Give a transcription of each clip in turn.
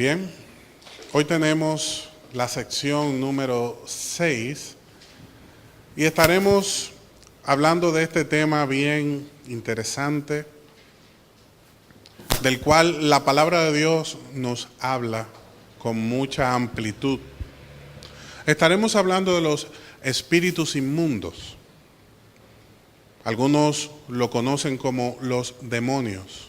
Bien, hoy tenemos la sección número 6 y estaremos hablando de este tema bien interesante, del cual la palabra de Dios nos habla con mucha amplitud. Estaremos hablando de los espíritus inmundos. Algunos lo conocen como los demonios.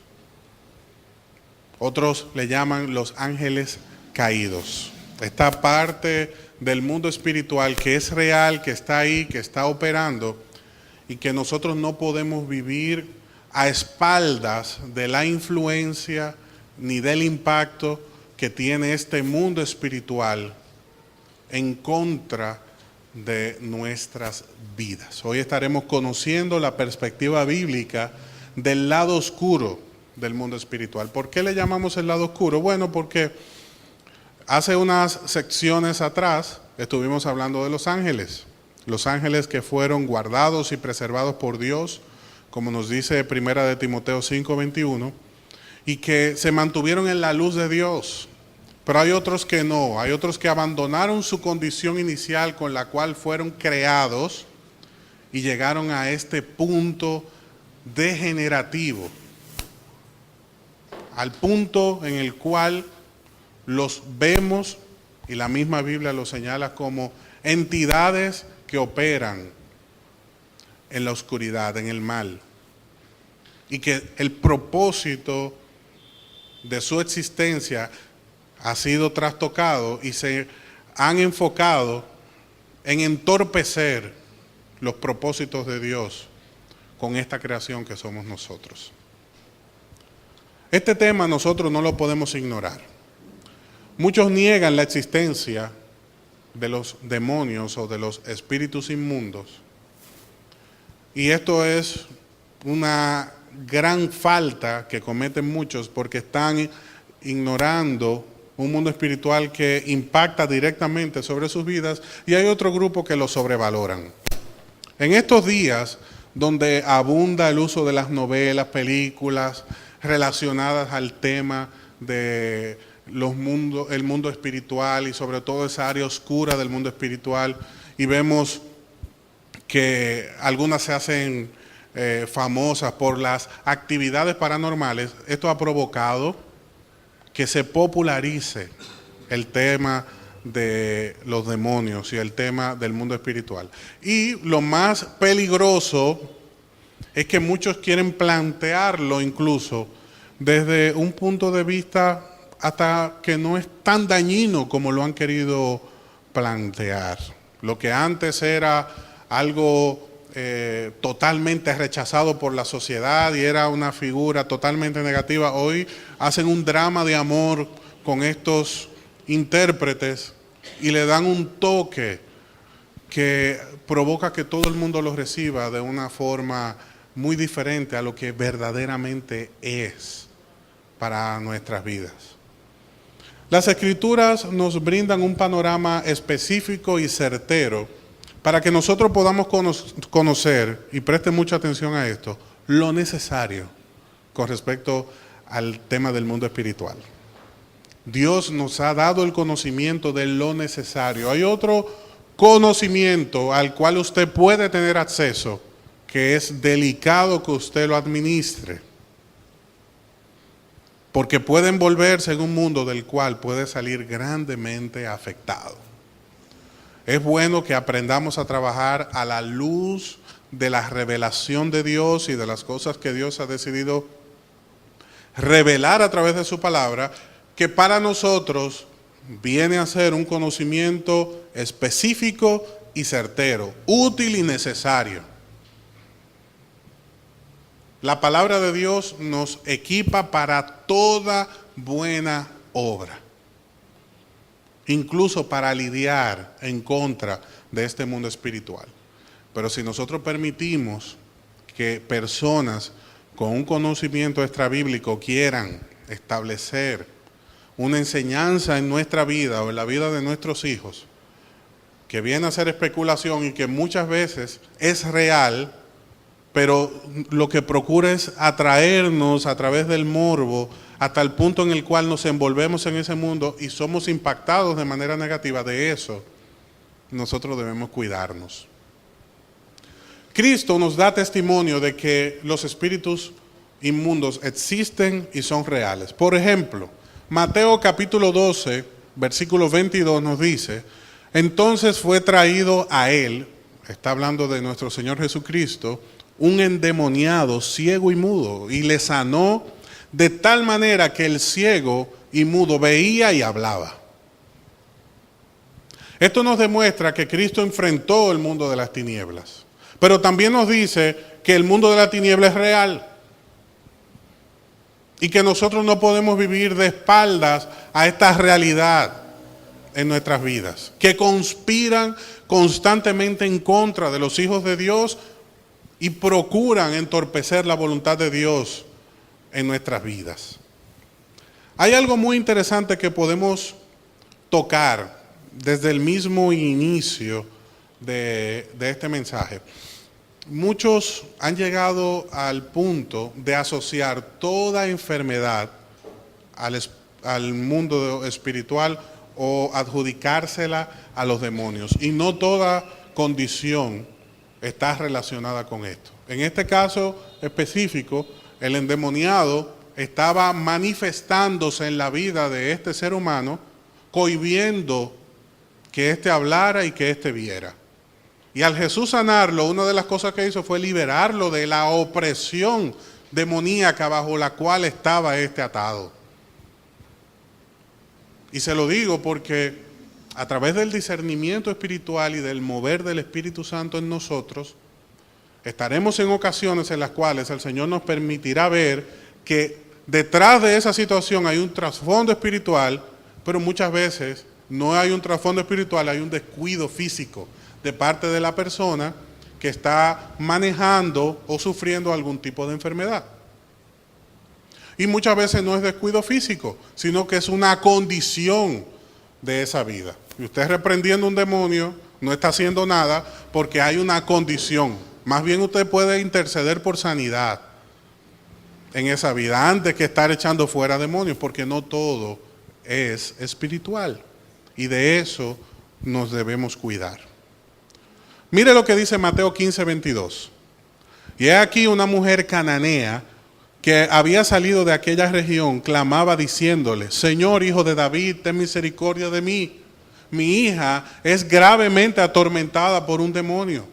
Otros le llaman los ángeles caídos. Esta parte del mundo espiritual que es real, que está ahí, que está operando y que nosotros no podemos vivir a espaldas de la influencia ni del impacto que tiene este mundo espiritual en contra de nuestras vidas. Hoy estaremos conociendo la perspectiva bíblica del lado oscuro del mundo espiritual. ¿Por qué le llamamos el lado oscuro? Bueno, porque hace unas secciones atrás estuvimos hablando de los ángeles que fueron guardados y preservados por Dios, como nos dice Primera de Timoteo 5:21, y que se mantuvieron en la luz de Dios. Pero hay otros que no, hay otros que abandonaron su condición inicial con la cual fueron creados y llegaron a este punto degenerativo, al punto en el cual los vemos, y la misma Biblia los señala como entidades que operan en la oscuridad, en el mal, y que el propósito de su existencia ha sido trastocado y se han enfocado en entorpecer los propósitos de Dios con esta creación que somos nosotros. Este tema nosotros no lo podemos ignorar. Muchos niegan la existencia de los demonios o de los espíritus inmundos. Y esto es una gran falta que cometen muchos porque están ignorando un mundo espiritual que impacta directamente sobre sus vidas, y hay otro grupo que lo sobrevaloran. En estos días donde abunda el uso de las novelas, películas relacionadas al tema de el mundo espiritual y sobre todo esa área oscura del mundo espiritual, y vemos que algunas se hacen famosas por las actividades paranormales, esto ha provocado que se popularice el tema de los demonios y el tema del mundo espiritual. Y lo más peligroso es que muchos quieren plantearlo incluso desde un punto de vista hasta que no es tan dañino como lo han querido plantear. Lo que antes era algo totalmente rechazado por la sociedad y era una figura totalmente negativa, hoy hacen un drama de amor con estos intérpretes y le dan un toque que provoca que todo el mundo lo reciba de una forma muy diferente a lo que verdaderamente es para nuestras vidas. Las Escrituras nos brindan un panorama específico y certero para que nosotros podamos conocer, y presten mucha atención a esto, lo necesario con respecto al tema del mundo espiritual. Dios nos ha dado el conocimiento de lo necesario. Hay otro conocimiento al cual usted puede tener acceso, que es delicado que usted lo administre, porque puede envolverse en un mundo del cual puede salir grandemente afectado. Es bueno que aprendamos a trabajar a la luz de la revelación de Dios y de las cosas que Dios ha decidido revelar a través de su palabra, que para nosotros viene a ser un conocimiento específico y certero, útil y necesario. La palabra de Dios nos equipa para toda buena obra, incluso para lidiar en contra de este mundo espiritual. Pero si nosotros permitimos que personas con un conocimiento extrabíblico quieran establecer una enseñanza en nuestra vida o en la vida de nuestros hijos, que viene a ser especulación y que muchas veces es real, pero lo que procura es atraernos a través del morbo hasta el punto en el cual nos envolvemos en ese mundo y somos impactados de manera negativa. De eso nosotros debemos cuidarnos. Cristo nos da testimonio de que los espíritus inmundos existen y son reales. Por ejemplo, Mateo capítulo 12, versículo 22 nos dice: entonces fue traído a él, está hablando de nuestro Señor Jesucristo, un endemoniado ciego y mudo, y le sanó de tal manera que el ciego y mudo veía y hablaba. Esto nos demuestra que Cristo enfrentó el mundo de las tinieblas, pero también nos dice que el mundo de la tiniebla es real y que nosotros no podemos vivir de espaldas a esta realidad en nuestras vidas, que conspiran constantemente en contra de los hijos de Dios y procuran entorpecer la voluntad de Dios en nuestras vidas. Hay algo muy interesante que podemos tocar desde el mismo inicio de este mensaje. Muchos han llegado al punto de asociar toda enfermedad al mundo espiritual o adjudicársela a los demonios. Y no toda condición está relacionada con esto. En este caso específico, el endemoniado estaba manifestándose en la vida de este ser humano, cohibiendo que éste hablara y que éste viera. Y al Jesús sanarlo, una de las cosas que hizo fue liberarlo de la opresión demoníaca bajo la cual estaba éste atado. Y se lo digo porque a través del discernimiento espiritual y del mover del Espíritu Santo en nosotros, estaremos en ocasiones en las cuales el Señor nos permitirá ver que detrás de esa situación hay un trasfondo espiritual, pero muchas veces no hay un trasfondo espiritual, hay un descuido físico de parte de la persona que está manejando o sufriendo algún tipo de enfermedad. Y muchas veces no es descuido físico, sino que es una condición de esa vida. Y usted reprendiendo un demonio no está haciendo nada porque hay una condición. Más bien usted puede interceder por sanidad en esa vida antes que estar echando fuera demonios, porque no todo es espiritual. Y de eso nos debemos cuidar. Mire lo que dice Mateo 15, 22. Y he aquí una mujer cananea que había salido de aquella región, clamaba diciéndole: Señor, hijo de David, ten misericordia de mí. Mi hija es gravemente atormentada por un demonio.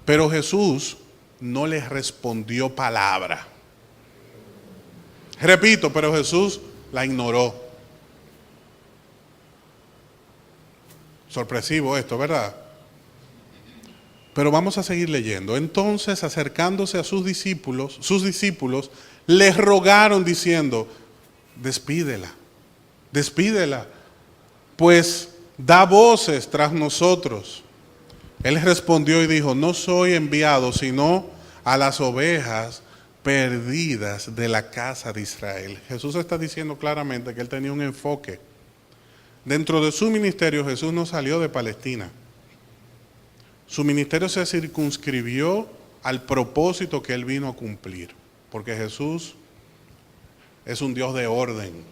Pero Jesús no le respondió palabra. Repito, pero Jesús la ignoró. Sorpresivo esto, ¿verdad? Pero vamos a seguir leyendo. Entonces, acercándose a sus discípulos les rogaron diciendo: despídela, pues da voces tras nosotros. Él respondió y dijo: no soy enviado sino a las ovejas perdidas de la casa de Israel. Jesús está diciendo claramente que él tenía un enfoque. Dentro de su ministerio, Jesús no salió de Palestina. Su ministerio se circunscribió al propósito que él vino a cumplir, porque Jesús es un Dios de orden.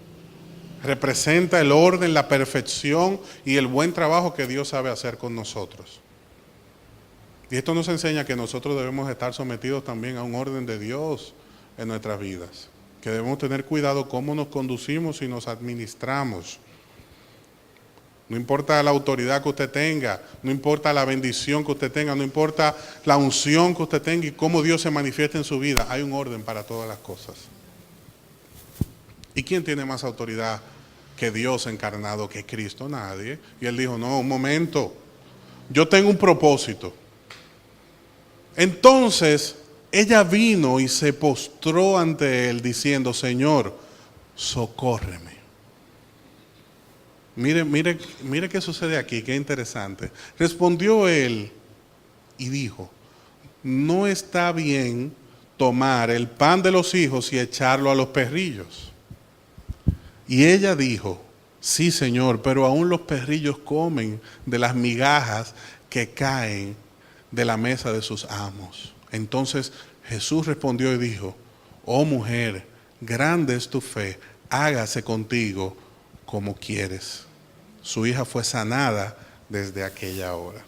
Representa el orden, la perfección y el buen trabajo que Dios sabe hacer con nosotros. Y esto nos enseña que nosotros debemos estar sometidos también a un orden de Dios en nuestras vidas, que debemos tener cuidado cómo nos conducimos y nos administramos. No importa la autoridad que usted tenga, no importa la bendición que usted tenga, no importa la unción que usted tenga y cómo Dios se manifiesta en su vida, hay un orden para todas las cosas. ¿Y quién tiene más autoridad que Dios encarnado, que Cristo? Nadie. Y él dijo: no, un momento, yo tengo un propósito. Entonces ella vino y se postró ante él diciendo: Señor, socórreme. Mire qué sucede aquí, qué interesante. Respondió él y dijo: no está bien tomar el pan de los hijos y echarlo a los perrillos. Y ella dijo: sí, Señor, pero aún los perrillos comen de las migajas que caen de la mesa de sus amos. Entonces Jesús respondió y dijo: oh mujer, grande es tu fe, hágase contigo como quieres. Su hija fue sanada desde aquella hora.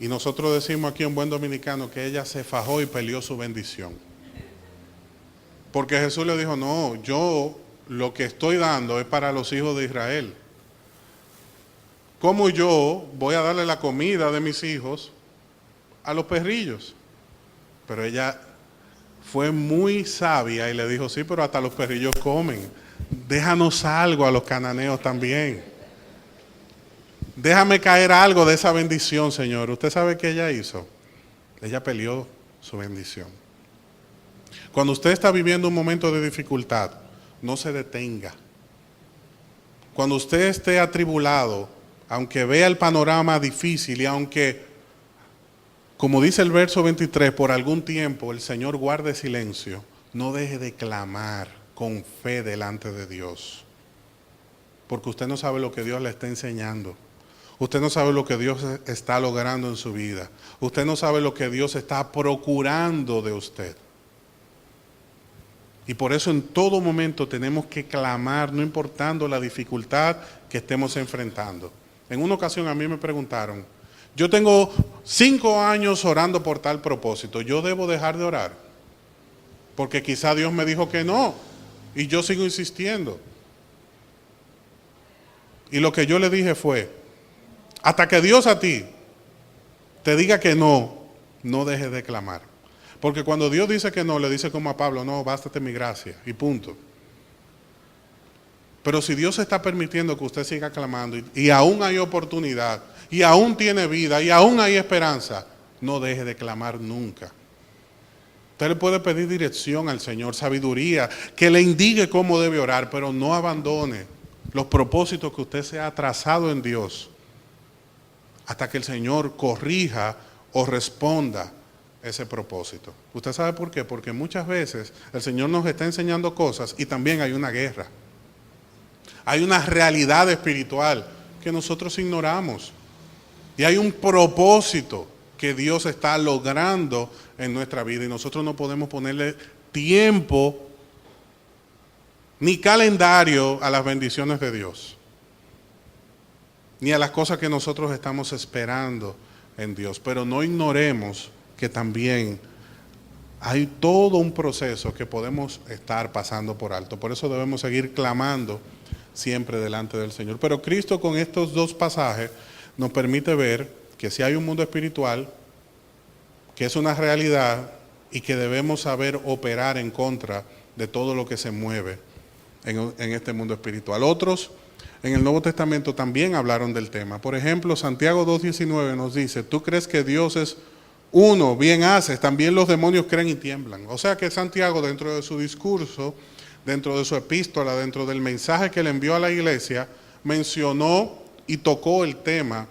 Y nosotros decimos aquí en buen dominicano que ella se fajó y peleó su bendición. Porque Jesús le dijo: no, yo lo que estoy dando es para los hijos de Israel. ¿Cómo yo voy a darle la comida de mis hijos a los perrillos? Pero ella fue muy sabia y le dijo: sí, pero hasta los perrillos comen. Déjanos algo a los cananeos también. Déjame caer algo de esa bendición, Señor. ¿Usted sabe qué ella hizo? Ella peleó su bendición. Cuando usted está viviendo un momento de dificultad, no se detenga. Cuando usted esté atribulado, aunque vea el panorama difícil y aunque, como dice el verso 23, por algún tiempo el Señor guarde silencio, no deje de clamar con fe delante de Dios. Porque usted no sabe lo que Dios le está enseñando. Usted no sabe lo que Dios está logrando en su vida. Usted no sabe lo que Dios está procurando de usted. Y por eso en todo momento tenemos que clamar, no importando la dificultad que estemos enfrentando. En una ocasión a mí me preguntaron: yo tengo 5 años orando por tal propósito, ¿yo debo dejar de orar? Porque quizá Dios me dijo que no, y yo sigo insistiendo. Y lo que yo le dije fue: hasta que Dios a ti te diga que no, no dejes de clamar. Porque cuando Dios dice que no, le dice como a Pablo: no, bástate mi gracia, y punto. Pero si Dios está permitiendo que usted siga clamando, y aún hay oportunidad, y aún tiene vida, y aún hay esperanza, no deje de clamar nunca. Usted le puede pedir dirección al Señor, sabiduría, que le indique cómo debe orar, pero no abandone los propósitos que usted se ha trazado en Dios hasta que el Señor corrija o responda ese propósito. ¿Usted sabe por qué? Porque muchas veces el Señor nos está enseñando cosas y también hay una guerra. Hay una realidad espiritual que nosotros ignoramos. Y hay un propósito que Dios está logrando en nuestra vida y nosotros no podemos ponerle tiempo ni calendario a las bendiciones de Dios, ni a las cosas que nosotros estamos esperando en Dios. Pero no ignoremos que también hay todo un proceso que podemos estar pasando por alto. Por eso debemos seguir clamando siempre delante del Señor. Pero Cristo, con estos 2 pasajes, nos permite ver que si hay un mundo espiritual, que es una realidad y que debemos saber operar en contra de todo lo que se mueve en este mundo espiritual. Otros en el Nuevo Testamento también hablaron del tema. Por ejemplo, Santiago 2:19 nos dice: tú crees que Dios es uno, bien haces, también los demonios creen y tiemblan. O sea que Santiago, dentro de su discurso, dentro de su epístola, dentro del mensaje que le envió a la iglesia, mencionó y tocó el tema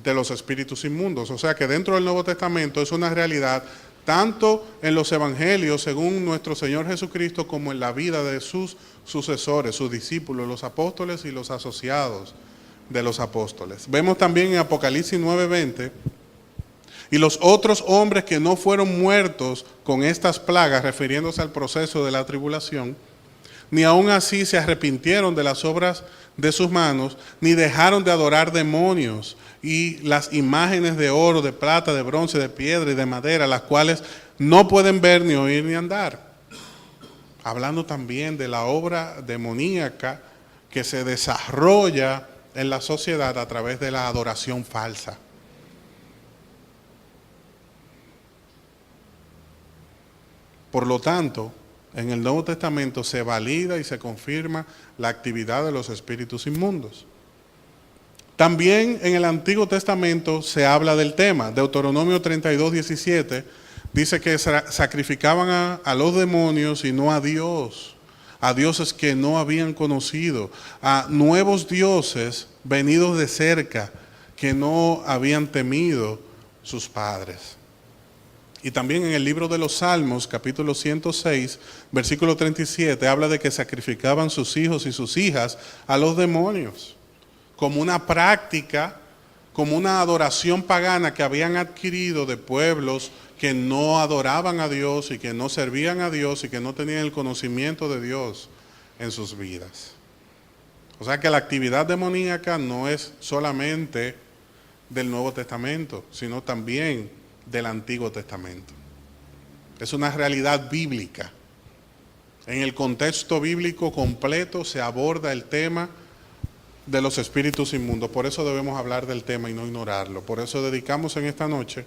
de los espíritus inmundos. O sea que dentro del Nuevo Testamento es una realidad tanto en los evangelios según nuestro Señor Jesucristo como en la vida de sus sucesores, sus discípulos, los apóstoles y los asociados de los apóstoles. Vemos también en Apocalipsis 9:20: y los otros hombres que no fueron muertos con estas plagas, refiriéndose al proceso de la tribulación, ni aun así se arrepintieron de las obras de sus manos, ni dejaron de adorar demonios y las imágenes de oro, de plata, de bronce, de piedra y de madera, las cuales no pueden ver, ni oír, ni andar. Hablando también de la obra demoníaca que se desarrolla en la sociedad a través de la adoración falsa. Por lo tanto, en el Nuevo Testamento se valida y se confirma la actividad de los espíritus inmundos. También en el Antiguo Testamento se habla del tema. Deuteronomio 32:17 dice que sacrificaban a los demonios y no a Dios, a dioses que no habían conocido, a nuevos dioses venidos de cerca que no habían temido sus padres. Y también en el libro de los Salmos, capítulo 106, versículo 37, habla de que sacrificaban sus hijos y sus hijas a los demonios, como una práctica, como una adoración pagana que habían adquirido de pueblos que no adoraban a Dios y que no servían a Dios y que no tenían el conocimiento de Dios en sus vidas. O sea que la actividad demoníaca no es solamente del Nuevo Testamento, sino también del Antiguo Testamento. Es una realidad bíblica. En el contexto bíblico completo se aborda el tema de los espíritus inmundos. Por eso debemos hablar del tema y no ignorarlo. Por eso dedicamos en esta noche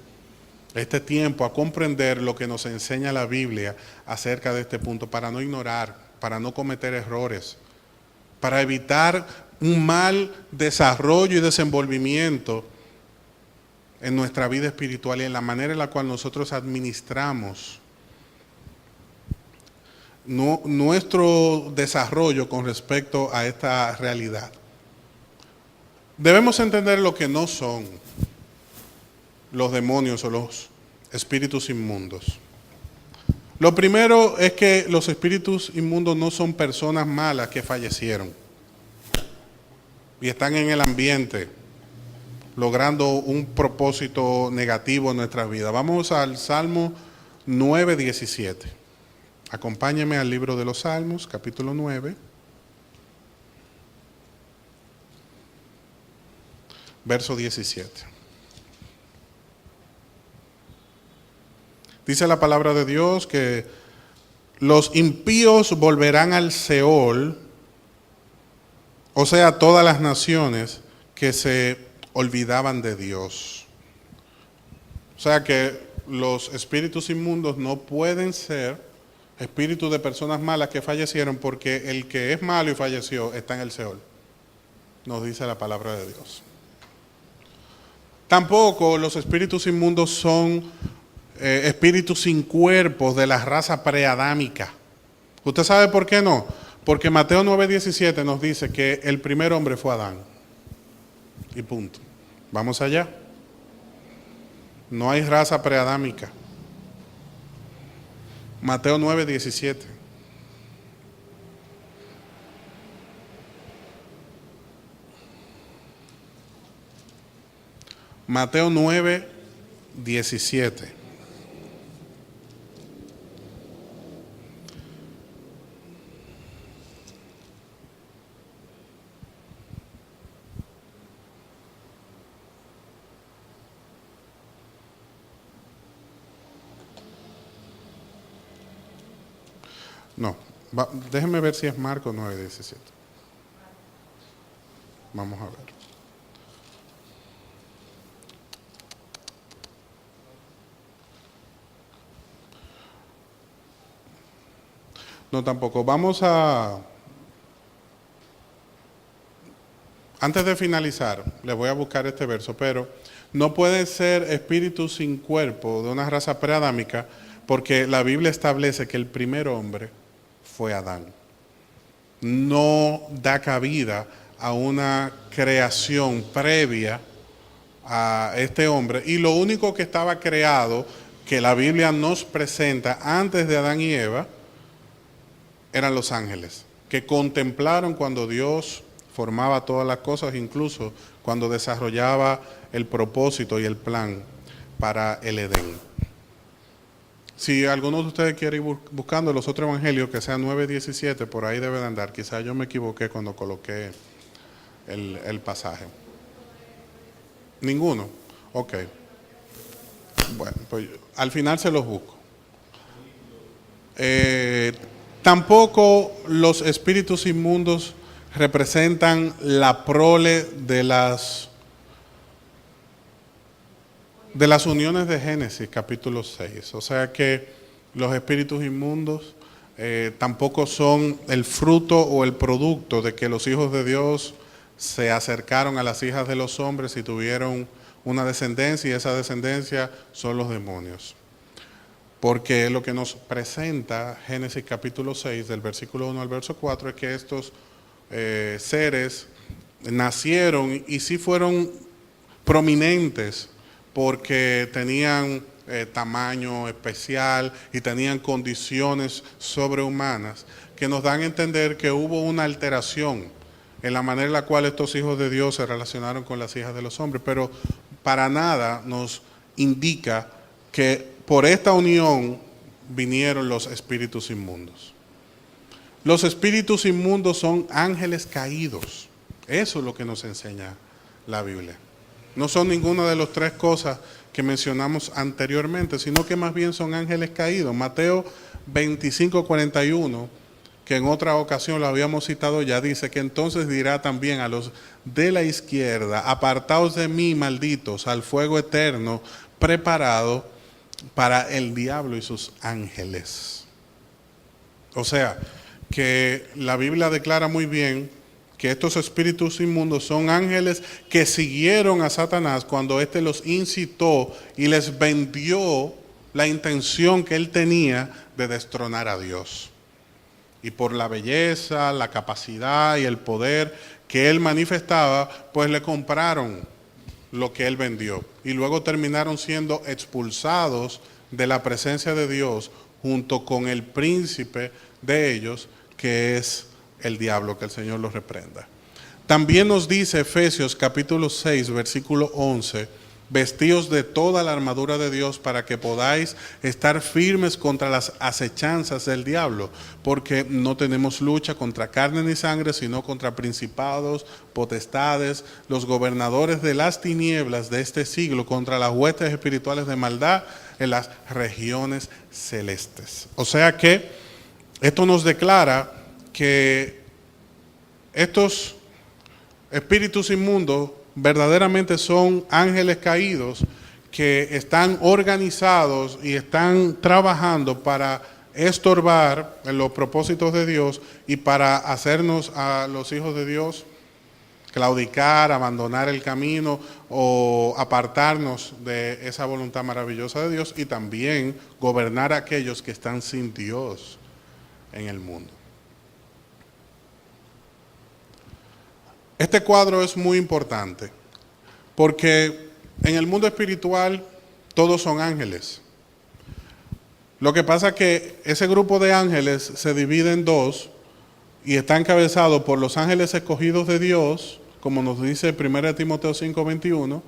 este tiempo a comprender lo que nos enseña la Biblia acerca de este punto, para no ignorar, para no cometer errores, para evitar un mal desarrollo y desenvolvimiento en nuestra vida espiritual y en la manera en la cual nosotros administramos nuestro desarrollo con respecto a esta realidad. Debemos entender lo que no son los demonios o los espíritus inmundos. Lo primero es que los espíritus inmundos no son personas malas que fallecieron y están en el ambiente logrando un propósito negativo en nuestra vida. Vamos al Salmo 9:17. Acompáñeme al libro de los Salmos, capítulo 9. Verso 17. Dice la palabra de Dios que los impíos volverán al Seol, o sea, todas las naciones que se olvidaban de Dios. O sea que los espíritus inmundos no pueden ser espíritus de personas malas que fallecieron, porque el que es malo y falleció está en el Seol, nos dice la palabra de Dios. Tampoco los espíritus inmundos son espíritus sin cuerpos de la raza preadámica. ¿Usted sabe por qué no? Porque Mateo 9:17 nos dice que el primer hombre fue Adán. Y punto. Vamos allá. No hay raza preadámica. Mateo 9:17. Mateo 9:17. No, déjeme ver si es Marcos 9:17. Vamos a ver. No, tampoco. Vamos a... Antes de finalizar, le voy a buscar este verso, pero no puede ser espíritu sin cuerpo de una raza preadámica, porque la Biblia establece que el primer hombre fue Adán. No da cabida a una creación previa a este hombre, y lo único que estaba creado, que la Biblia nos presenta antes de Adán y Eva, eran los ángeles, que contemplaron cuando Dios formaba todas las cosas, incluso cuando desarrollaba el propósito y el plan para el Edén. Si alguno de ustedes quiere ir buscando los otros evangelios, que sean 9:17, por ahí debe de andar. Quizás yo me equivoqué cuando coloqué el pasaje. ¿Ninguno? Ok. Bueno, pues al final se los busco. Tampoco los espíritus inmundos representan la prole de las uniones de Génesis, capítulo 6. O sea que los espíritus inmundos tampoco son el fruto o el producto de que los hijos de Dios se acercaron a las hijas de los hombres y tuvieron una descendencia, y esa descendencia son los demonios. Porque lo que nos presenta Génesis capítulo 6, del versículo 1 al verso 4, es que estos seres nacieron y sí fueron prominentes porque tenían tamaño especial y tenían condiciones sobrehumanas que nos dan a entender que hubo una alteración en la manera en la cual estos hijos de Dios se relacionaron con las hijas de los hombres, pero para nada nos indica que por esta unión vinieron los espíritus inmundos. Los espíritus inmundos son ángeles caídos. Eso es lo que nos enseña la Biblia. No son ninguna de las tres cosas que mencionamos anteriormente, sino que más bien son ángeles caídos. Mateo 25:41, que en otra ocasión lo habíamos citado ya, dice que entonces dirá también a los de la izquierda: apartaos de mí, malditos, al fuego eterno preparado para el diablo y sus ángeles. O sea, que la Biblia declara muy bien que estos espíritus inmundos son ángeles que siguieron a Satanás cuando éste los incitó y les vendió la intención que él tenía de destronar a Dios. Y por la belleza, la capacidad y el poder que él manifestaba, pues le compraron lo que él vendió. Y luego terminaron siendo expulsados de la presencia de Dios junto con el príncipe de ellos, que es el diablo, que el Señor los reprenda. También nos dice Efesios capítulo 6, versículo 11, vestíos de toda la armadura de Dios para que podáis estar firmes contra las acechanzas del diablo, porque no tenemos lucha contra carne ni sangre, sino contra principados, potestades, los gobernadores de las tinieblas de este siglo, contra las huestes espirituales de maldad en las regiones celestes. O sea que esto nos declara que estos espíritus inmundos verdaderamente son ángeles caídos que están organizados y están trabajando para estorbar en los propósitos de Dios y para hacernos a los hijos de Dios claudicar, abandonar el camino o apartarnos de esa voluntad maravillosa de Dios, y también gobernar a aquellos que están sin Dios en el mundo. Este cuadro es muy importante porque en el mundo espiritual todos son ángeles. Lo que pasa es que ese grupo de ángeles se divide en dos y está encabezado por los ángeles escogidos de Dios, como nos dice 1 Timoteo 5:21,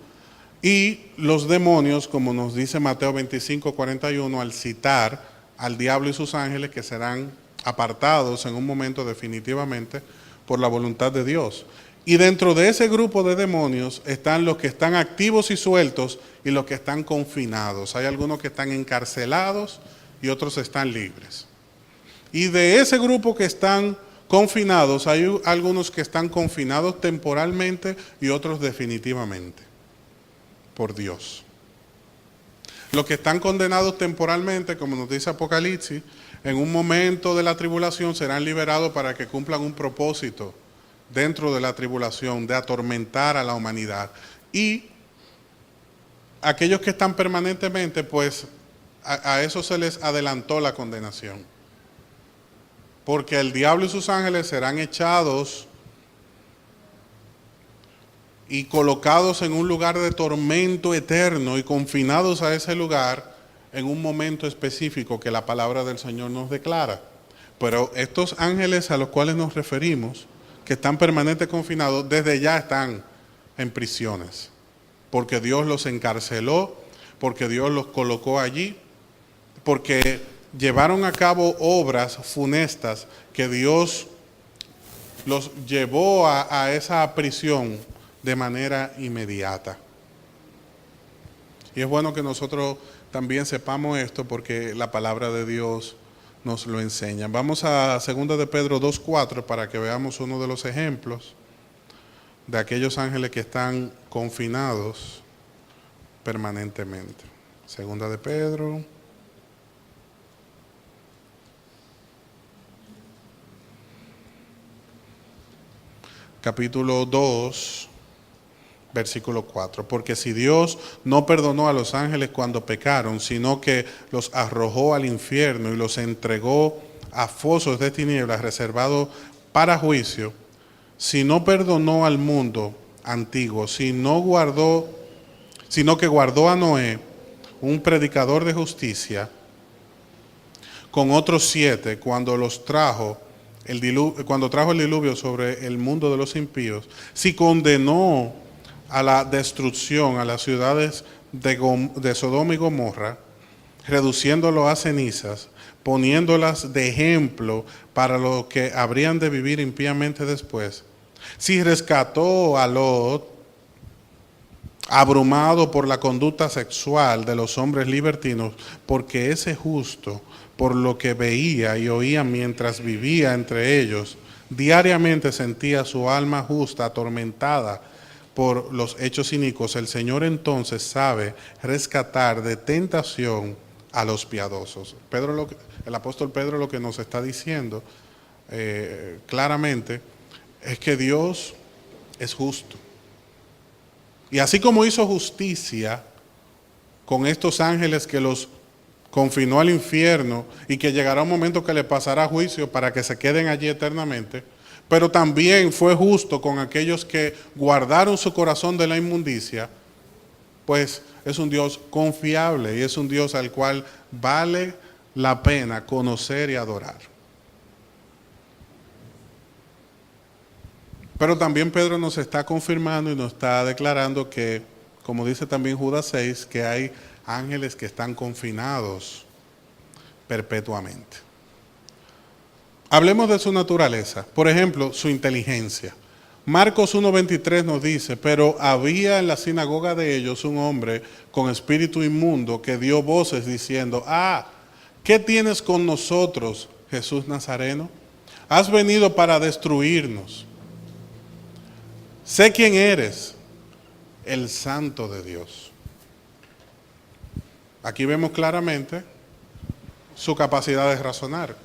y los demonios, como nos dice Mateo 25:41, al citar al diablo y sus ángeles, que serán apartados en un momento definitivamente por la voluntad de Dios. Y dentro de ese grupo de demonios están los que están activos y sueltos y los que están confinados. Hay algunos que están encarcelados y otros están libres. Y de ese grupo que están confinados, hay algunos que están confinados temporalmente y otros definitivamente por Dios. Los que están condenados temporalmente, como nos dice Apocalipsis, en un momento de la tribulación serán liberados para que cumplan un propósito dentro de la tribulación, de atormentar a la humanidad. Y aquellos que están permanentemente, pues a eso se les adelantó la condenación. Porque el diablo y sus ángeles serán echados y colocados en un lugar de tormento eterno y confinados a ese lugar en un momento específico que la palabra del Señor nos declara. Pero estos ángeles a los cuales nos referimos, que están permanentemente confinados, desde ya están en prisiones, porque Dios los encarceló, porque Dios los colocó allí, porque llevaron a cabo obras funestas que Dios los llevó a esa prisión de manera inmediata. Y es bueno que nosotros también sepamos esto porque la palabra de Dios nos lo enseña. Vamos a 2 de Pedro 2:4 para que veamos uno de los ejemplos de aquellos ángeles que están confinados permanentemente. 2 de Pedro capítulo 2, versículo 4. Porque si Dios no perdonó a los ángeles cuando pecaron, sino que los arrojó al infierno y los entregó a fosos de tinieblas reservados para juicio, si no perdonó al mundo antiguo, sino que guardó a Noé, un predicador de justicia, con otros 7, cuando trajo el diluvio sobre el mundo de los impíos, si condenó a la destrucción a las ciudades de Sodoma y Gomorra, reduciéndolo a cenizas, poniéndolas de ejemplo para los que habrían de vivir impíamente después. Si rescató a Lot, abrumado por la conducta sexual de los hombres libertinos, porque ese justo, por lo que veía y oía mientras vivía entre ellos, diariamente sentía su alma justa atormentada por los hechos inicuos, el Señor entonces sabe rescatar de tentación a los piadosos. El apóstol Pedro lo que nos está diciendo claramente es que Dios es justo. Y así como hizo justicia con estos ángeles que los confinó al infierno y que llegará un momento que le pasará juicio para que se queden allí eternamente, pero también fue justo con aquellos que guardaron su corazón de la inmundicia, pues es un Dios confiable y es un Dios al cual vale la pena conocer y adorar. Pero también Pedro nos está confirmando y nos está declarando que, como dice también Judas 6, que hay ángeles que están confinados perpetuamente. Hablemos de su naturaleza. Por ejemplo, su inteligencia. Marcos 1:23 nos dice, pero había en la sinagoga de ellos un hombre con espíritu inmundo que dio voces diciendo, ¿qué tienes con nosotros, Jesús Nazareno? Has venido para destruirnos. Sé quién eres, el Santo de Dios. Aquí vemos claramente su capacidad de razonar.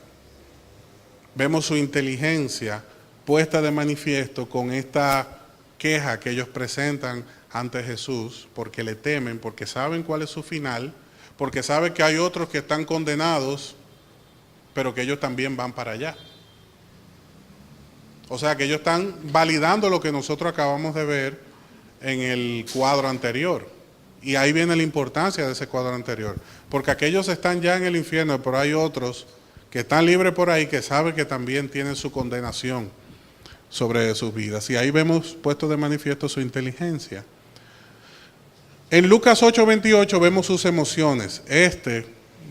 Vemos su inteligencia puesta de manifiesto con esta queja que ellos presentan ante Jesús, porque le temen, porque saben cuál es su final, porque saben que hay otros que están condenados, pero que ellos también van para allá. O sea que ellos están validando lo que nosotros acabamos de ver en el cuadro anterior. Y ahí viene la importancia de ese cuadro anterior. Porque aquellos están ya en el infierno, pero hay otros que están libres por ahí que saben que también tienen su condenación sobre sus vidas. Y ahí vemos puesto de manifiesto su inteligencia. En Lucas 8:28 vemos sus emociones.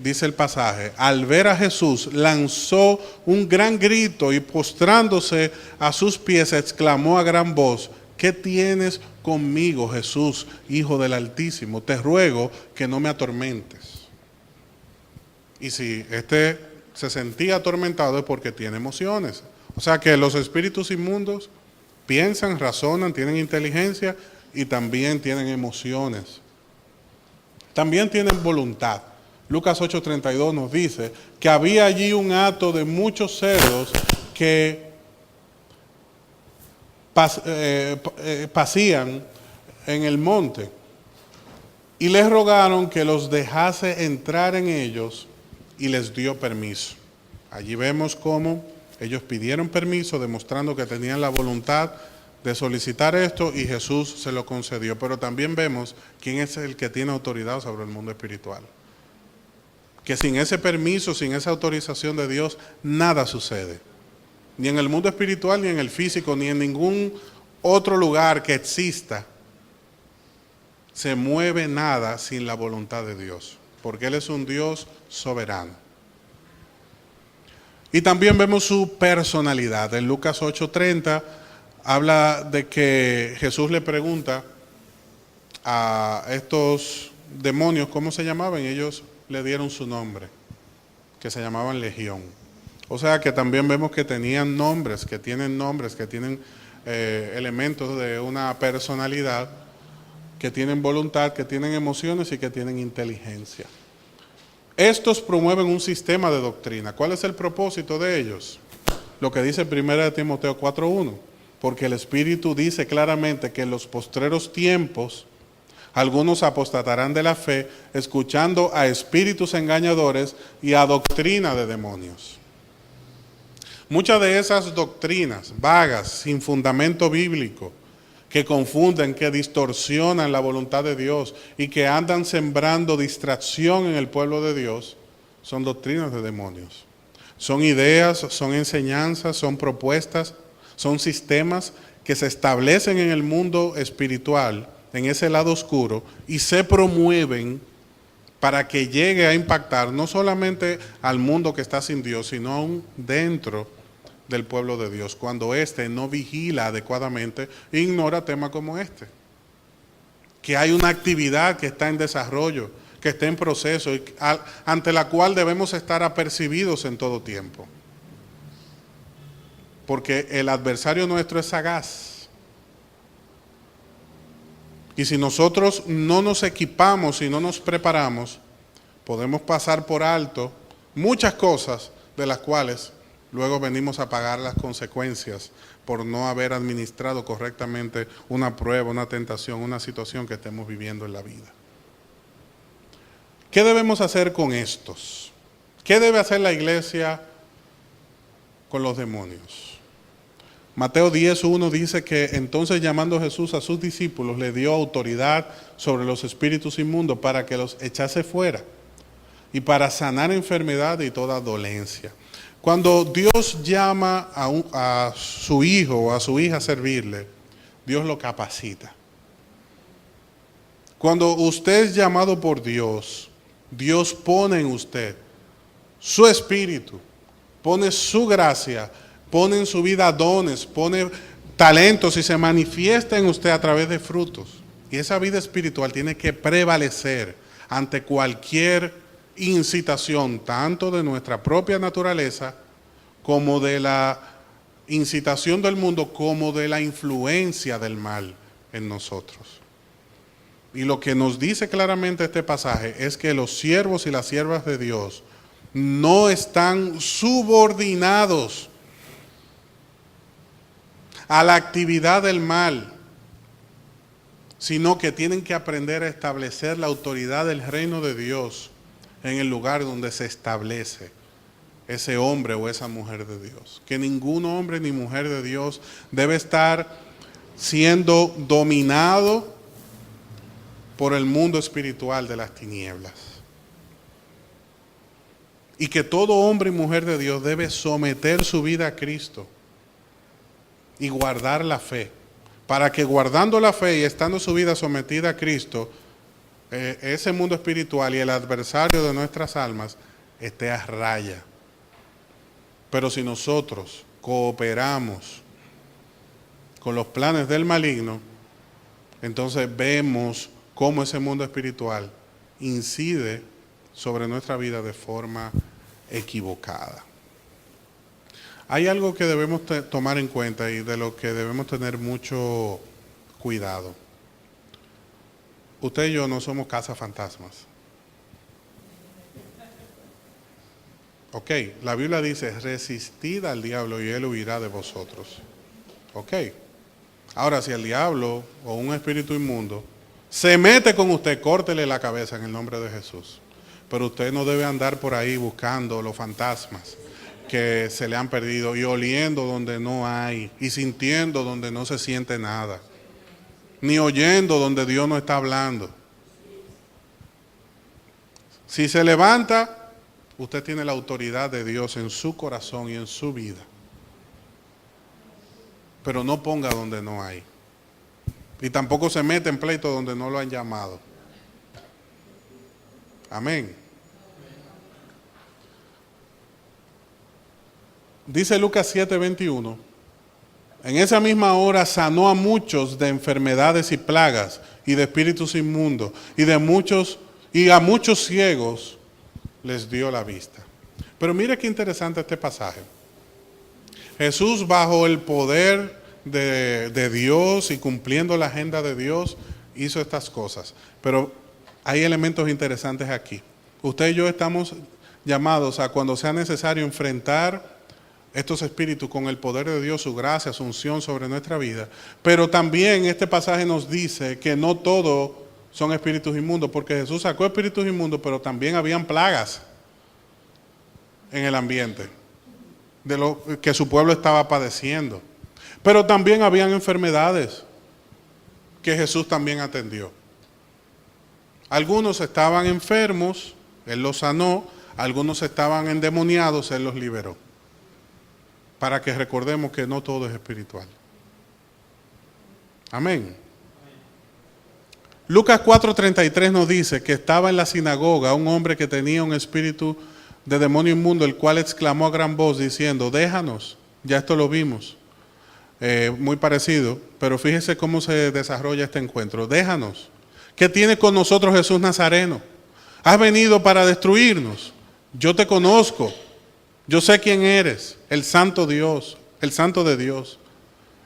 Dice el pasaje, al ver a Jesús lanzó un gran grito y postrándose a sus pies exclamó a gran voz, ¿qué tienes conmigo, Jesús, Hijo del Altísimo? Te ruego que no me atormentes. Y si se sentía atormentado es porque tiene emociones. O sea que los espíritus inmundos piensan, razonan, tienen inteligencia y también tienen emociones. También tienen voluntad. Lucas 8:32 nos dice que había allí un hato de muchos cerdos que pasían en el monte y les rogaron que los dejase entrar en ellos y les dio permiso. Allí vemos cómo ellos pidieron permiso demostrando que tenían la voluntad de solicitar esto y Jesús se lo concedió. Pero también vemos quién es el que tiene autoridad sobre el mundo espiritual. Que sin ese permiso, sin esa autorización de Dios, nada sucede. Ni en el mundo espiritual, ni en el físico, ni en ningún otro lugar que exista, se mueve nada sin la voluntad de Dios. Porque Él es un Dios soberano. Y también vemos su personalidad. En Lucas 8:30 habla de que Jesús le pregunta a estos demonios, ¿cómo se llamaban? Ellos le dieron su nombre, que se llamaban Legión. O sea que también vemos que tenían nombres, que tienen elementos de una personalidad, que tienen voluntad, que tienen emociones y que tienen inteligencia. Estos promueven un sistema de doctrina. ¿Cuál es el propósito de ellos? Lo que dice 1 Timoteo 4:1, porque el Espíritu dice claramente que en los postreros tiempos algunos apostatarán de la fe, escuchando a espíritus engañadores y a doctrina de demonios. Muchas de esas doctrinas vagas, sin fundamento bíblico, que confunden, que distorsionan la voluntad de Dios y que andan sembrando distracción en el pueblo de Dios, son doctrinas de demonios. Son ideas, son enseñanzas, son propuestas, son sistemas que se establecen en el mundo espiritual, en ese lado oscuro, y se promueven para que llegue a impactar no solamente al mundo que está sin Dios, sino aún dentro del pueblo de Dios, cuando éste no vigila adecuadamente e ignora temas como este. Que hay una actividad que está en desarrollo, que está en proceso, y ante la cual debemos estar apercibidos en todo tiempo. Porque el adversario nuestro es sagaz. Y si nosotros no nos equipamos y no nos preparamos, podemos pasar por alto muchas cosas de las cuales luego venimos a pagar las consecuencias por no haber administrado correctamente una prueba, una tentación, una situación que estemos viviendo en la vida. ¿Qué debemos hacer con estos? ¿Qué debe hacer la iglesia con los demonios? Mateo 10:1 dice que entonces, llamando Jesús a sus discípulos, le dio autoridad sobre los espíritus inmundos para que los echase fuera y para sanar enfermedad y toda dolencia. Cuando Dios llama a su hijo o a su hija a servirle, Dios lo capacita. Cuando usted es llamado por Dios, Dios pone en usted su espíritu, pone su gracia, pone en su vida dones, pone talentos y se manifiesta en usted a través de frutos. Y esa vida espiritual tiene que prevalecer ante cualquier incitación, tanto de nuestra propia naturaleza, como de la incitación del mundo, como de la influencia del mal en nosotros. Y lo que nos dice claramente este pasaje es que los siervos y las siervas de Dios no están subordinados a la actividad del mal, sino que tienen que aprender a establecer la autoridad del reino de Dios en el lugar donde se establece ese hombre o esa mujer de Dios. Que ningún hombre ni mujer de Dios debe estar siendo dominado por el mundo espiritual de las tinieblas. Y que todo hombre y mujer de Dios debe someter su vida a Cristo y guardar la fe, para que guardando la fe y estando su vida sometida a Cristo, ese mundo espiritual y el adversario de nuestras almas esté a raya. Pero si nosotros cooperamos con los planes del maligno, entonces vemos cómo ese mundo espiritual incide sobre nuestra vida de forma equivocada. Hay algo que debemos tomar en cuenta y de lo que debemos tener mucho cuidado. Usted y yo no somos cazafantasmas. Ok, la Biblia dice, resistid al diablo y él huirá de vosotros. Ok, ahora si el diablo o un espíritu inmundo se mete con usted, córtele la cabeza en el nombre de Jesús. Pero usted no debe andar por ahí buscando los fantasmas que se le han perdido y oliendo donde no hay y sintiendo donde no se siente nada, ni oyendo donde Dios no está hablando. Si se levanta, usted tiene la autoridad de Dios en su corazón y en su vida, pero no ponga donde no hay y tampoco se mete en pleito donde no lo han llamado. Amén. Dice Lucas 7:21, en esa misma hora sanó a muchos de enfermedades y plagas y de espíritus inmundos y a muchos ciegos les dio la vista. Pero mire qué interesante este pasaje. Jesús, bajo el poder de Dios y cumpliendo la agenda de Dios, hizo estas cosas. Pero hay elementos interesantes aquí. Usted y yo estamos llamados a, cuando sea necesario, enfrentar estos espíritus con el poder de Dios, su gracia, su unción sobre nuestra vida. Pero también este pasaje nos dice que no todo son espíritus inmundos, porque Jesús sacó espíritus inmundos, pero también habían plagas en el ambiente de lo que su pueblo estaba padeciendo. Pero también habían enfermedades que Jesús también atendió. Algunos estaban enfermos, Él los sanó, algunos estaban endemoniados, Él los liberó. Para que recordemos que no todo es espiritual. Amén. Lucas 4:33 nos dice que estaba en la sinagoga un hombre que tenía un espíritu de demonio inmundo, el cual exclamó a gran voz diciendo, déjanos, ya esto lo vimos, muy parecido, pero fíjese cómo se desarrolla este encuentro, déjanos, ¿qué tiene con nosotros Jesús Nazareno? ¿Has venido para destruirnos? Yo te conozco, yo sé quién eres, el santo Dios, el santo de Dios.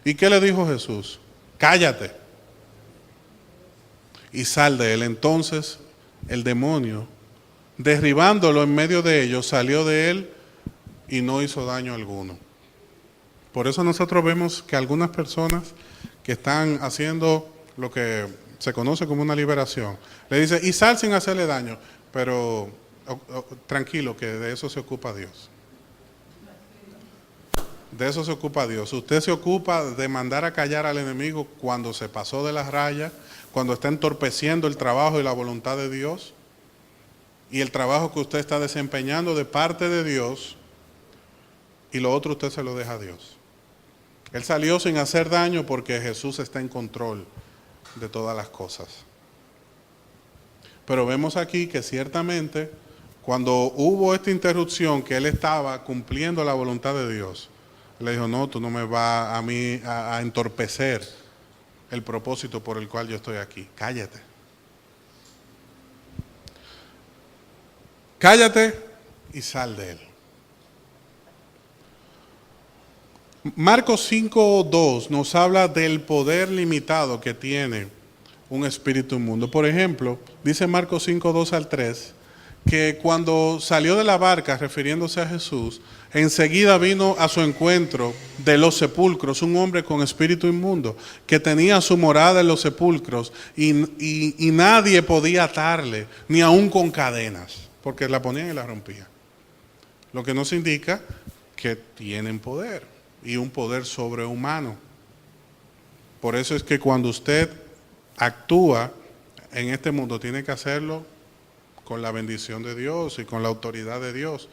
¿Y qué le dijo Jesús? Cállate y sal de él. Entonces el demonio, derribándolo en medio de ellos, salió de él y no hizo daño alguno. Por eso nosotros vemos que algunas personas que están haciendo lo que se conoce como una liberación, le dice, y sal sin hacerle daño, pero tranquilo, que de eso se ocupa Dios. De eso se ocupa Dios. Usted se ocupa de mandar a callar al enemigo cuando se pasó de las rayas, cuando está entorpeciendo el trabajo y la voluntad de Dios, y el trabajo que usted está desempeñando de parte de Dios, y lo otro usted se lo deja a Dios. Él salió sin hacer daño porque Jesús está en control de todas las cosas. Pero vemos aquí que ciertamente cuando hubo esta interrupción, que él estaba cumpliendo la voluntad de Dios, le dijo, no, tú no me vas a mí a entorpecer el propósito por el cual yo estoy aquí. Cállate. Cállate y sal de él. Marcos 5:2 nos habla del poder limitado que tiene un espíritu inmundo. Por ejemplo, dice Marcos 5:2 al 3, que cuando salió de la barca, refiriéndose a Jesús, enseguida vino a su encuentro de los sepulcros un hombre con espíritu inmundo, que tenía su morada en los sepulcros y nadie podía atarle, ni aun con cadenas, porque la ponían y la rompían. Lo que nos indica que tienen poder, y un poder sobrehumano. Por eso es que cuando usted actúa en este mundo, tiene que hacerlo con la bendición de Dios y con la autoridad de Dios.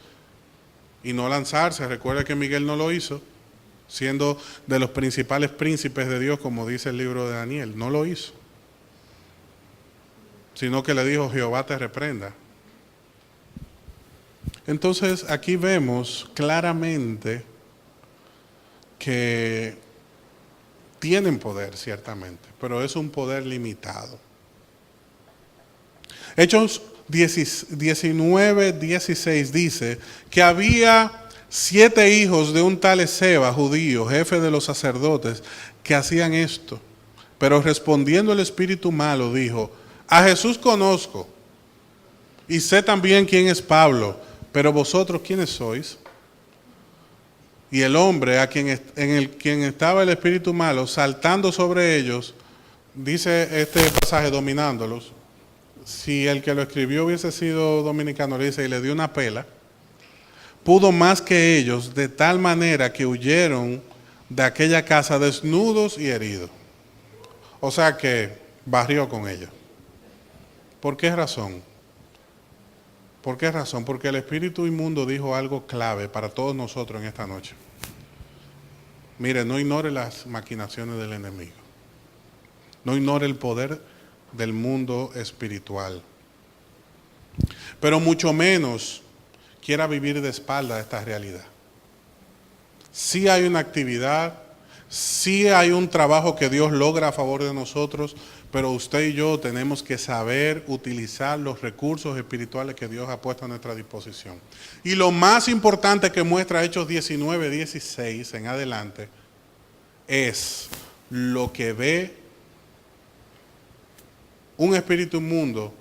Y no lanzarse. Recuerda que Miguel no lo hizo, siendo de los principales príncipes de Dios, como dice el libro de Daniel. No lo hizo. Sino que le dijo, Jehová te reprenda. Entonces aquí vemos claramente que tienen poder ciertamente, pero es un poder limitado. Hechos 19:16 dice que había 7 hijos de un tal Esceva, judío, jefe de los sacerdotes, que hacían esto. Pero respondiendo el espíritu malo dijo, a Jesús conozco y sé también quién es Pablo, pero vosotros ¿quiénes sois? Y el hombre quien estaba el espíritu malo saltando sobre ellos, dice este pasaje, dominándolos. Si el que lo escribió hubiese sido dominicano, le dice, y le dio una pela, pudo más que ellos, de tal manera que huyeron de aquella casa desnudos y heridos. O sea que barrió con ellos. ¿Por qué razón? ¿Por qué razón? Porque el espíritu inmundo dijo algo clave para todos nosotros en esta noche. Mire, no ignore las maquinaciones del enemigo. No ignore el poder del mundo espiritual. Pero mucho menos quiera vivir de espalda a esta realidad. Sí hay una actividad, sí hay un trabajo que Dios logra a favor de nosotros, pero usted y yo tenemos que saber utilizar los recursos espirituales que Dios ha puesto a nuestra disposición. Y lo más importante que muestra Hechos 19:16 en adelante es lo que ve un espíritu inmundo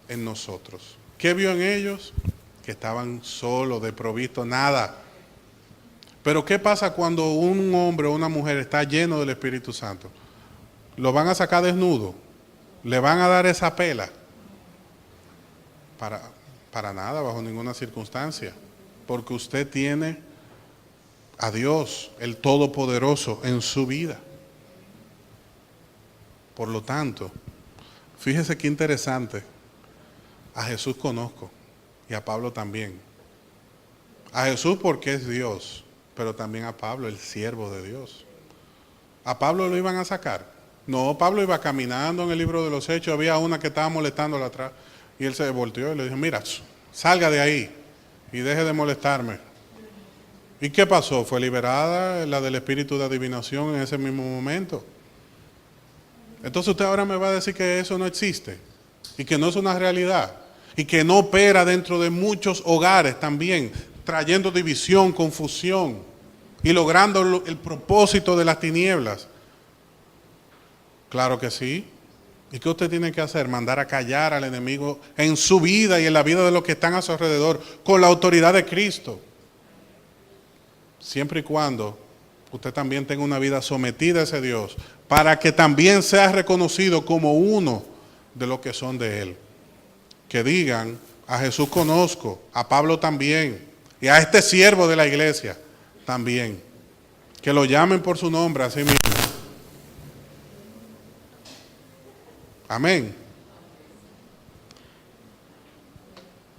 en nosotros. ¿Qué vio en ellos? Que estaban solos, desprovistos, nada. Pero ¿qué pasa cuando un hombre o una mujer está lleno del Espíritu Santo? ¿Lo van a sacar desnudo? ¿Le van a dar esa pela? Para nada, bajo ninguna circunstancia. Porque usted tiene a Dios, el Todopoderoso, en su vida. Por lo tanto, fíjese qué interesante. A Jesús conozco y a Pablo también. A Jesús porque es Dios, pero también a Pablo, el siervo de Dios. ¿A Pablo lo iban a sacar? No, Pablo iba caminando en el libro de los Hechos, había una que estaba molestándola atrás y él se volteó y le dijo, mira, salga de ahí y deje de molestarme. ¿Y qué pasó? Fue liberada la del espíritu de adivinación en ese mismo momento. Entonces usted ahora me va a decir que eso no existe y que no es una realidad y que no opera dentro de muchos hogares también, trayendo división, confusión y logrando el propósito de las tinieblas. Claro que sí. ¿Y qué usted tiene que hacer? Mandar a callar al enemigo en su vida y en la vida de los que están a su alrededor con la autoridad de Cristo. Siempre y cuando usted también tenga una vida sometida a ese Dios, para que también sea reconocido como uno de los que son de Él. Que digan, a Jesús conozco, a Pablo también, y a este siervo de la iglesia también. Que lo llamen por su nombre a sí mismo. Amén.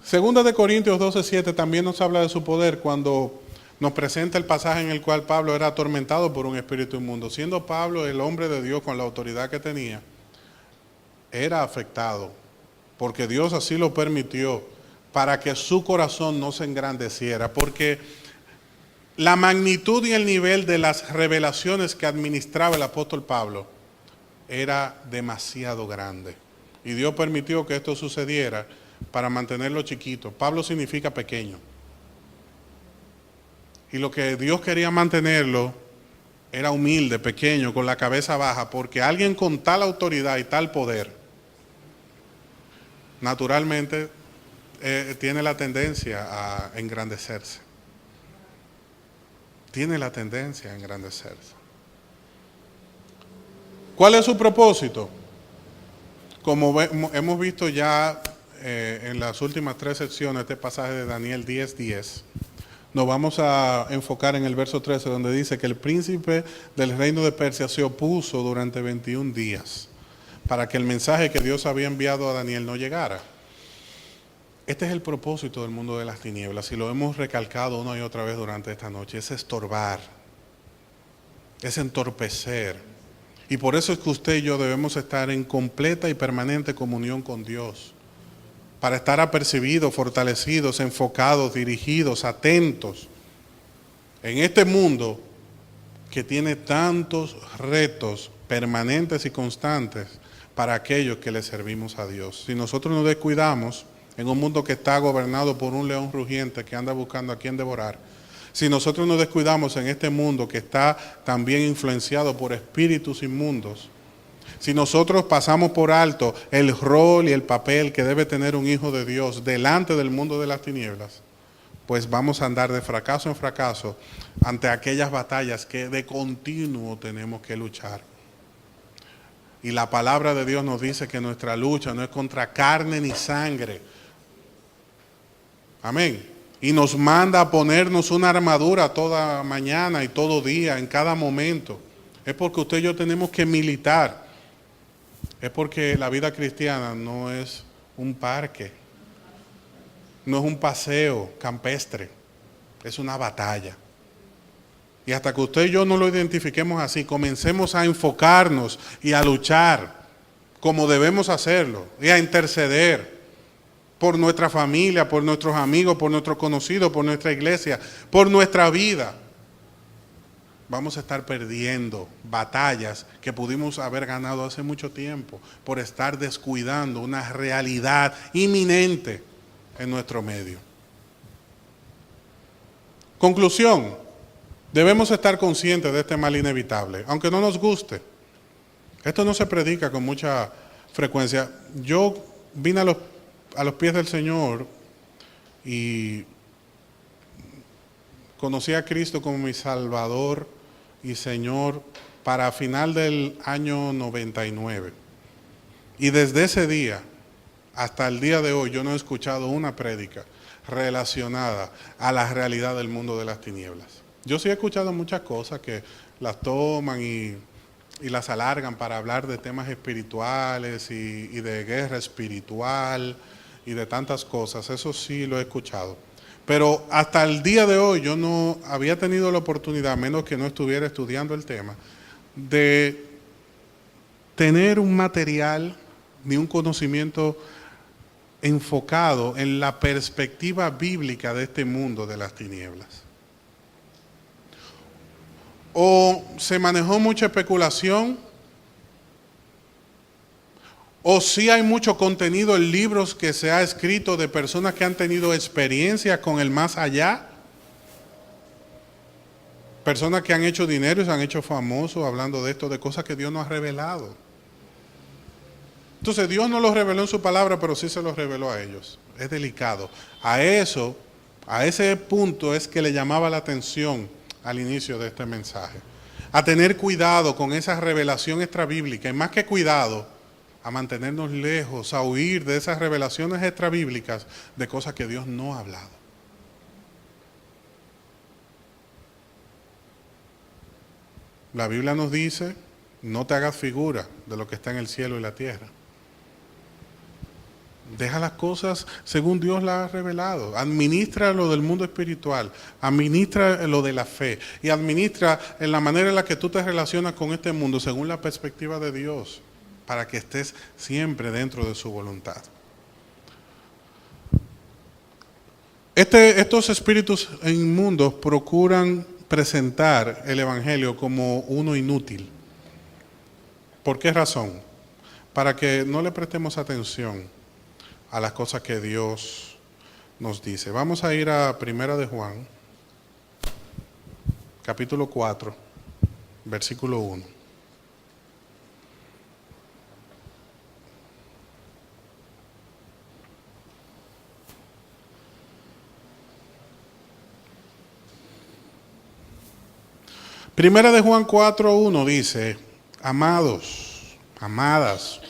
Segunda de Corintios 12:7 también nos habla de su poder cuando nos presenta el pasaje en el cual Pablo era atormentado por un espíritu inmundo. Siendo Pablo el hombre de Dios con la autoridad que tenía, era afectado, porque Dios así lo permitió, para que su corazón no se engrandeciera, porque la magnitud y el nivel de las revelaciones que administraba el apóstol Pablo era demasiado grande. Y Dios permitió que esto sucediera para mantenerlo chiquito. Pablo significa pequeño. Y lo que Dios quería mantenerlo era humilde, pequeño, con la cabeza baja, porque alguien con tal autoridad y tal poder, naturalmente, tiene la tendencia a engrandecerse. Tiene la tendencia a engrandecerse. ¿Cuál es su propósito? Como hemos visto ya en las últimas 3 secciones, este pasaje de Daniel 10:10, nos vamos a enfocar en el verso 13, donde dice que el príncipe del reino de Persia se opuso durante 21 días para que el mensaje que Dios había enviado a Daniel no llegara. Este es el propósito del mundo de las tinieblas, y lo hemos recalcado una y otra vez durante esta noche: es estorbar, es entorpecer. Y por eso es que usted y yo debemos estar en completa y permanente comunión con Dios, para estar apercibidos, fortalecidos, enfocados, dirigidos, atentos en este mundo que tiene tantos retos permanentes y constantes para aquellos que le servimos a Dios. Si nosotros nos descuidamos en un mundo que está gobernado por un león rugiente que anda buscando a quien devorar, si nosotros nos descuidamos en este mundo que está también influenciado por espíritus inmundos, si nosotros pasamos por alto el rol y el papel que debe tener un hijo de Dios delante del mundo de las tinieblas, pues vamos a andar de fracaso en fracaso ante aquellas batallas que de continuo tenemos que luchar. Y la palabra de Dios nos dice que nuestra lucha no es contra carne ni sangre. Amén. Y nos manda a ponernos una armadura toda mañana y todo día, en cada momento. Es porque usted y yo tenemos que militar. Es porque la vida cristiana no es un parque, no es un paseo campestre, es una batalla. Y hasta que usted y yo no lo identifiquemos así, comencemos a enfocarnos y a luchar como debemos hacerlo, y a interceder por nuestra familia, por nuestros amigos, por nuestros conocidos, por nuestra iglesia, por nuestra vida, vamos a estar perdiendo batallas que pudimos haber ganado hace mucho tiempo por estar descuidando una realidad inminente en nuestro medio. Conclusión: debemos estar conscientes de este mal inevitable, aunque no nos guste. Esto no se predica con mucha frecuencia. Yo vine a los pies del Señor y conocí a Cristo como mi Salvador y Señor para final del año 99. Y desde ese día hasta el día de hoy yo no he escuchado una prédica relacionada a la realidad del mundo de las tinieblas. Yo sí he escuchado muchas cosas que las toman y las alargan para hablar de temas espirituales y de guerra espiritual y de tantas cosas. Eso sí lo he escuchado. Pero hasta el día de hoy yo no había tenido la oportunidad, menos que no estuviera estudiando el tema, de tener un material ni un conocimiento enfocado en la perspectiva bíblica de este mundo de las tinieblas. O se manejó mucha especulación, o sí hay mucho contenido en libros que se ha escrito de personas que han tenido experiencias con el más allá, personas que han hecho dinero y se han hecho famosos hablando de esto, de cosas que Dios no ha revelado. Entonces Dios no los reveló en su palabra, pero sí se los reveló a ellos. Es delicado. A eso, a ese punto es que le llamaba la atención al inicio de este mensaje. A tener cuidado con esa revelación extrabíblica, y más que cuidado, a mantenernos lejos, a huir de esas revelaciones extrabíblicas de cosas que Dios no ha hablado. La Biblia nos dice, no te hagas figura de lo que está en el cielo y la tierra. Deja las cosas según Dios las ha revelado. Administra lo del mundo espiritual. Administra lo de la fe. Y administra en la manera en la que tú te relacionas con este mundo según la perspectiva de Dios, para que estés siempre dentro de su voluntad. Estos espíritus inmundos procuran presentar el Evangelio como uno inútil. ¿Por qué razón? Para que no le prestemos atención a las cosas que Dios nos dice. Vamos a ir a Primera de Juan, capítulo 4, versículo 1. Primera de Juan 4:1 dice, amados, amadas,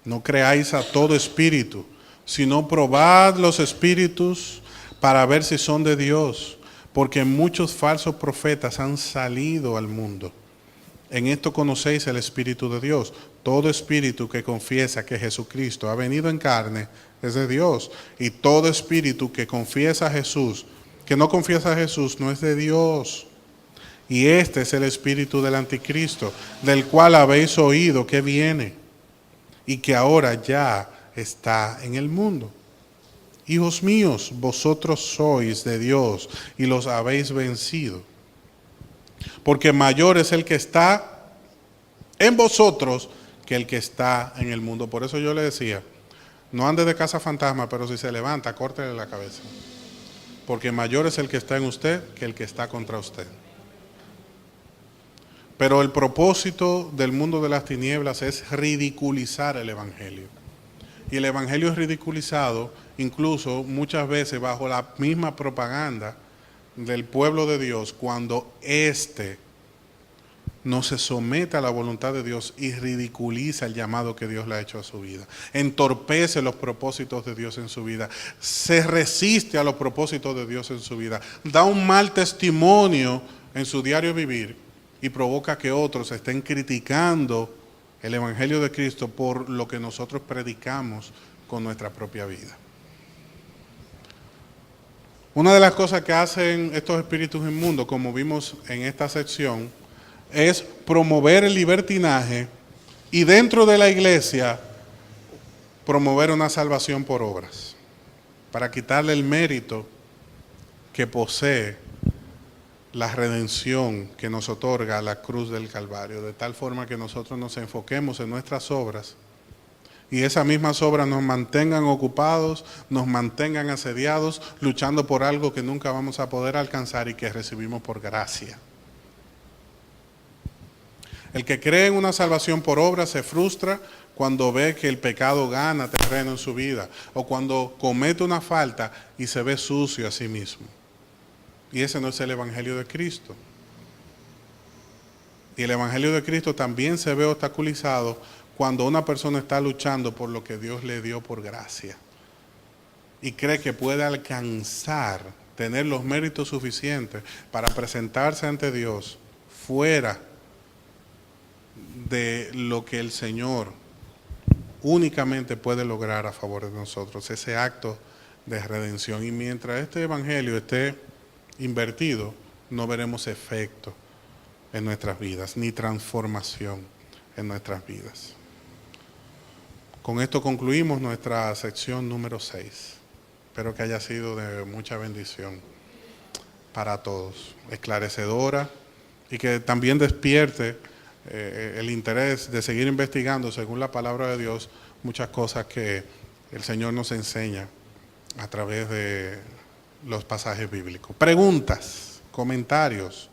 no creáis a todo espíritu, sino probad los espíritus para ver si son de Dios, porque muchos falsos profetas han salido al mundo. En esto conocéis el Espíritu de Dios. Todo espíritu que confiesa que Jesucristo ha venido en carne es de Dios, y todo espíritu que confiesa a Jesús, que no confiesa a Jesús, no es de Dios. Y este es el espíritu del anticristo, del cual habéis oído que viene y que ahora ya está en el mundo. Hijos míos, vosotros sois de Dios y los habéis vencido, porque mayor es el que está en vosotros que el que está en el mundo. Por eso yo le decía, no ande de casa fantasma, pero si se levanta, córtele la cabeza, porque mayor es el que está en usted que el que está contra usted. Pero el propósito del mundo de las tinieblas es ridiculizar el Evangelio. Y el Evangelio es ridiculizado incluso muchas veces bajo la misma propaganda del pueblo de Dios, cuando éste no se somete a la voluntad de Dios y ridiculiza el llamado que Dios le ha hecho a su vida. Entorpece los propósitos de Dios en su vida. Se resiste a los propósitos de Dios en su vida. Da un mal testimonio en su diario vivir y provoca que otros estén criticando el Evangelio de Cristo por lo que nosotros predicamos con nuestra propia vida. Una de las cosas que hacen estos espíritus inmundos, como vimos en esta sección, es promover el libertinaje y dentro de la iglesia promover una salvación por obras, para quitarle el mérito que posee la redención que nos otorga la cruz del Calvario, de tal forma que nosotros nos enfoquemos en nuestras obras y esas mismas obras nos mantengan ocupados, nos mantengan asediados, luchando por algo que nunca vamos a poder alcanzar y que recibimos por gracia. El que cree en una salvación por obras se frustra cuando ve que el pecado gana terreno en su vida, o cuando comete una falta y se ve sucio a sí mismo. Y ese no es el Evangelio de Cristo. Y el Evangelio de Cristo también se ve obstaculizado cuando una persona está luchando por lo que Dios le dio por gracia y cree que puede alcanzar, tener los méritos suficientes para presentarse ante Dios fuera de lo que el Señor únicamente puede lograr a favor de nosotros, ese acto de redención. Y mientras este Evangelio esté invertido, no veremos efecto en nuestras vidas, ni transformación en nuestras vidas. Con esto concluimos nuestra sección número 6. Espero que haya sido de mucha bendición para todos, esclarecedora, y que también despierte el interés de seguir investigando, según la palabra de Dios, muchas cosas que el Señor nos enseña a través de los pasajes bíblicos. Preguntas, comentarios